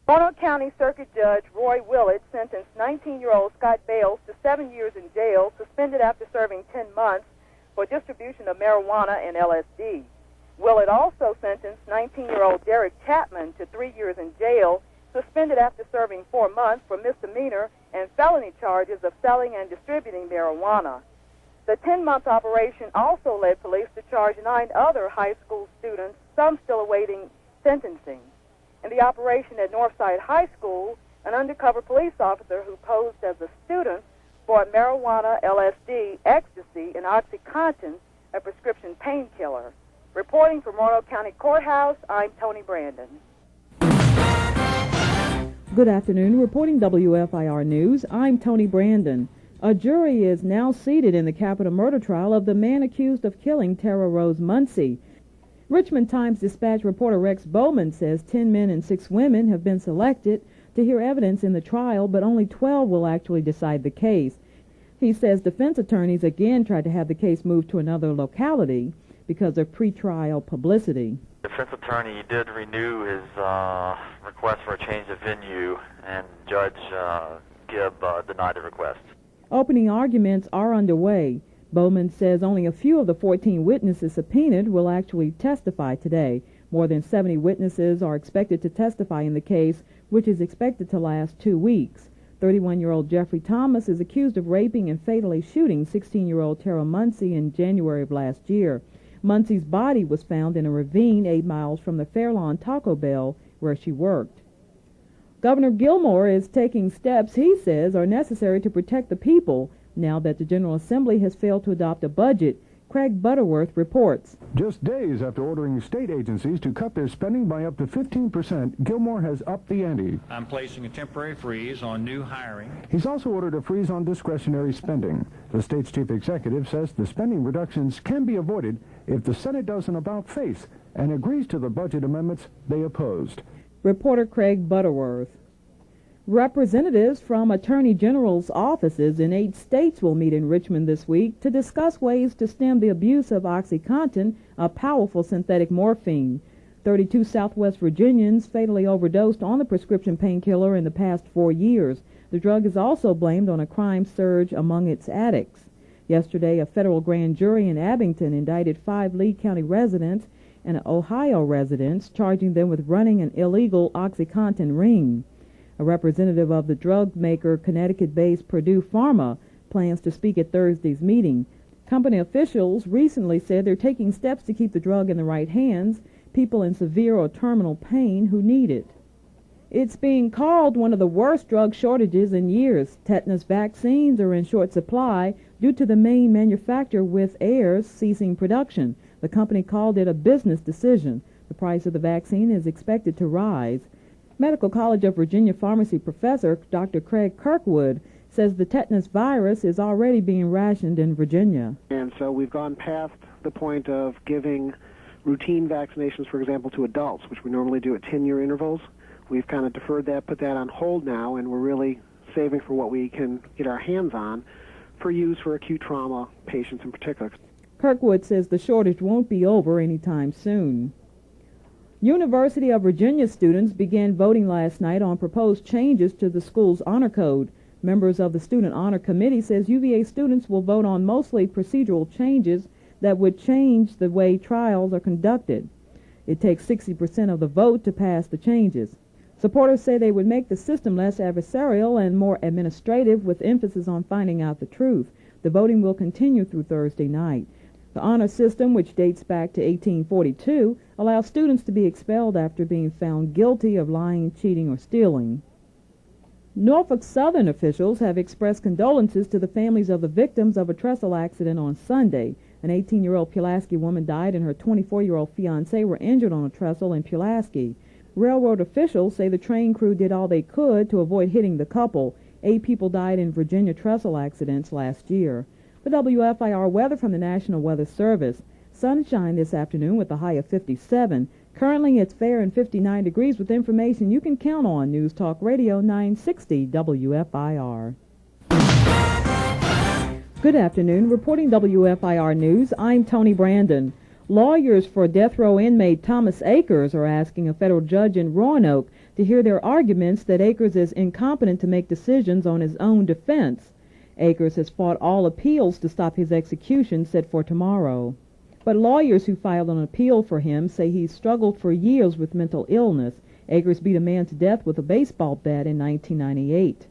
Roanoke County Circuit Judge Roy Willett sentenced 19-year-old Scott Bales to 7 years in jail, suspended after serving 10 months for distribution of marijuana and LSD. Willett also sentenced 19-year-old Derek Chapman to 3 years in jail, suspended after serving 4 months for misdemeanor and felony charges of selling and distributing marijuana. The 10-month operation also led police to charge 9 other high school students, some still awaiting sentencing. In the operation at Northside High School, an undercover police officer who posed as a student bought marijuana, LSD, ecstasy, and OxyContin, a prescription painkiller. Reporting from Roanoke County Courthouse, I'm Toni Brandon. Good afternoon. Reporting WFIR News, I'm Toni Brandon. A jury is now seated in the capital murder trial of the man accused of killing Tara Rose Muncie. Richmond Times-Dispatch reporter Rex Bowman says 10 men and 6 women have been selected to hear evidence in the trial, but only 12 will actually decide the case. He says defense attorneys again tried to have the case moved to another locality because of pretrial publicity. Defense attorney did renew his request for a change of venue, and Judge Gibb denied the request. Opening arguments are underway. Bowman says only a few of the 14 witnesses subpoenaed will actually testify today. More than 70 witnesses are expected to testify in the case, which is expected to last 2 weeks. 31-year-old Jeffrey Thomas is accused of raping and fatally shooting 16-year-old Tara Muncie in January of last year. Muncie's body was found in a ravine 8 miles from the Fairlawn Taco Bell where she worked. Governor Gilmore is taking steps he says are necessary to protect the people now that the General Assembly has failed to adopt a budget. Craig Butterworth reports. Just days after ordering state agencies to cut their spending by up to 15%, Gilmore has upped the ante. I'm placing a temporary freeze on new hiring. He's also ordered a freeze on discretionary spending. The state's chief executive says the spending reductions can be avoided if the Senate does an about-face and agrees to the budget amendments they opposed. Reporter Craig Butterworth. Representatives from Attorney General's offices in 8 states will meet in Richmond this week to discuss ways to stem the abuse of OxyContin, a powerful synthetic morphine. 32 Southwest Virginians fatally overdosed on the prescription painkiller in the past 4 years. The drug is also blamed on a crime surge among its addicts. Yesterday, a federal grand jury in Abington indicted 5 Lee County residents and Ohio residents, charging them with running an illegal OxyContin ring. A representative of the drug maker, Connecticut-based Purdue Pharma, plans to speak at Thursday's meeting. Company officials recently said they're taking steps to keep the drug in the right hands, people in severe or terminal pain who need it. It's being called one of the worst drug shortages in years. Tetanus vaccines are in short supply due to the main manufacturer with Ayers ceasing production. The company called it a business decision. The price of the vaccine is expected to rise. Medical College of Virginia pharmacy professor Dr. Craig Kirkwood says the tetanus virus is already being rationed in Virginia. And so we've gone past the point of giving routine vaccinations, for example, to adults, which we normally do at 10-year intervals. We've kind of deferred that, put that on hold now, and we're really saving for what we can get our hands on for use for acute trauma patients in particular. Kirkwood says the shortage won't be over anytime soon. University of Virginia students began voting last night on proposed changes to the school's honor code. Members of the Student Honor Committee says UVA students will vote on mostly procedural changes that would change the way trials are conducted. It takes 60% of the vote to pass the changes. Supporters say they would make the system less adversarial and more administrative, with emphasis on finding out the truth. The voting will continue through Thursday night. The honor system, which dates back to 1842, allows students to be expelled after being found guilty of lying, cheating, or stealing. Norfolk Southern officials have expressed condolences to the families of the victims of a trestle accident on Sunday. An 18-year-old Pulaski woman died and her 24-year-old fiancé were injured on a trestle in Pulaski. Railroad officials say the train crew did all they could to avoid hitting the couple. 8 people died in Virginia trestle accidents last year. The WFIR weather from the National Weather Service. Sunshine this afternoon with a high of 57. Currently it's fair and 59 degrees with information you can count on. News Talk Radio 960 WFIR. Good afternoon. Reporting WFIR News, I'm Toni Brandon. Lawyers for death row inmate Thomas Akers are asking a federal judge in Roanoke to hear their arguments that Akers is incompetent to make decisions on his own defense. Akers has fought all appeals to stop his execution set for tomorrow. But lawyers who filed an appeal for him say he's struggled for years with mental illness. Akers beat a man to death with a baseball bat in 1998.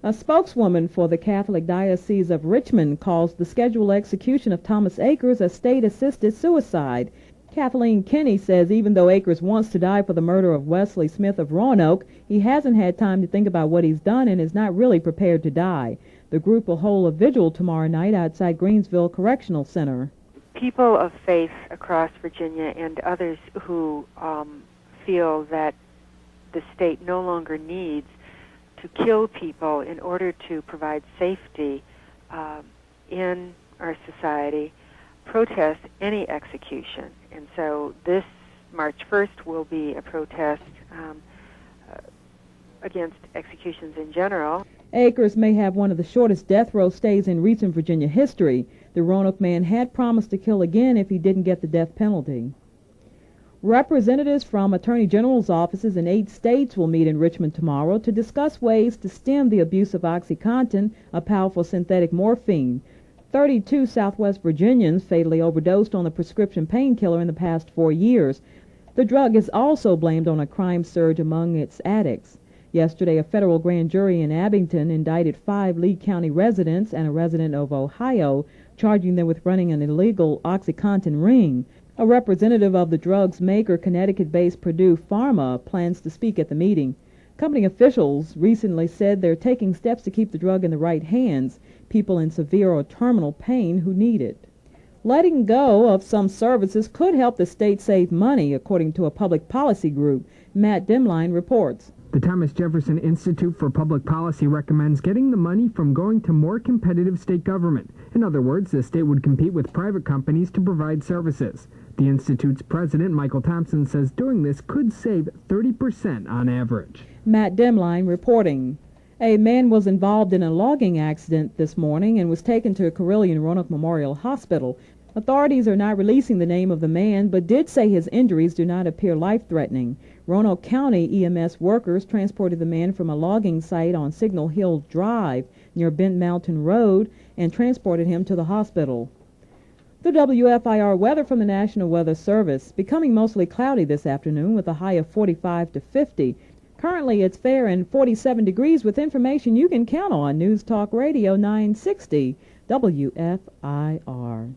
A spokeswoman for the Catholic Diocese of Richmond calls the scheduled execution of Thomas Akers a state-assisted suicide. Kathleen Kinney says even though Akers wants to die for the murder of Wesley Smith of Roanoke, he hasn't had time to think about what he's done and is not really prepared to die. The group will hold a vigil tomorrow night outside Greensville Correctional Center. People of faith across Virginia and others who feel that the state no longer needs to kill people in order to provide safety in our society protest any execution. And so this March 1st will be a protest against executions in general. Akers may have one of the shortest death row stays in recent Virginia history. The Roanoke man had promised to kill again if he didn't get the death penalty. Representatives from Attorney General's offices in 8 states will meet in Richmond tomorrow to discuss ways to stem the abuse of OxyContin, a powerful synthetic morphine. 32 Southwest Virginians fatally overdosed on the prescription painkiller in the past 4 years. The drug is also blamed on a crime surge among its addicts. Yesterday, a federal grand jury in Abington indicted 5 Lee County residents and a resident of Ohio, charging them with running an illegal OxyContin ring. A representative of the drug's maker, Connecticut-based Purdue Pharma, plans to speak at the meeting. Company officials recently said they're taking steps to keep the drug in the right hands, people in severe or terminal pain who need it. Letting go of some services could help the state save money, according to a public policy group. Matt Demline reports. The Thomas Jefferson Institute for Public Policy recommends getting the money from going to more competitive state government. In other words, the state would compete with private companies to provide services. The Institute's president, Michael Thompson, says doing this could save 30% on average. Matt Demline reporting. A man was involved in a logging accident this morning and was taken to Carilion Roanoke Memorial Hospital. Authorities are not releasing the name of the man, but did say his injuries do not appear life-threatening. Roanoke County EMS workers transported the man from a logging site on Signal Hill Drive near Bent Mountain Road and transported him to the hospital. The WFIR weather from the National Weather Service. Becoming mostly cloudy this afternoon with a high of 45 to 50. Currently it's fair and 47 degrees with information you can count on. News Talk Radio 960 WFIR.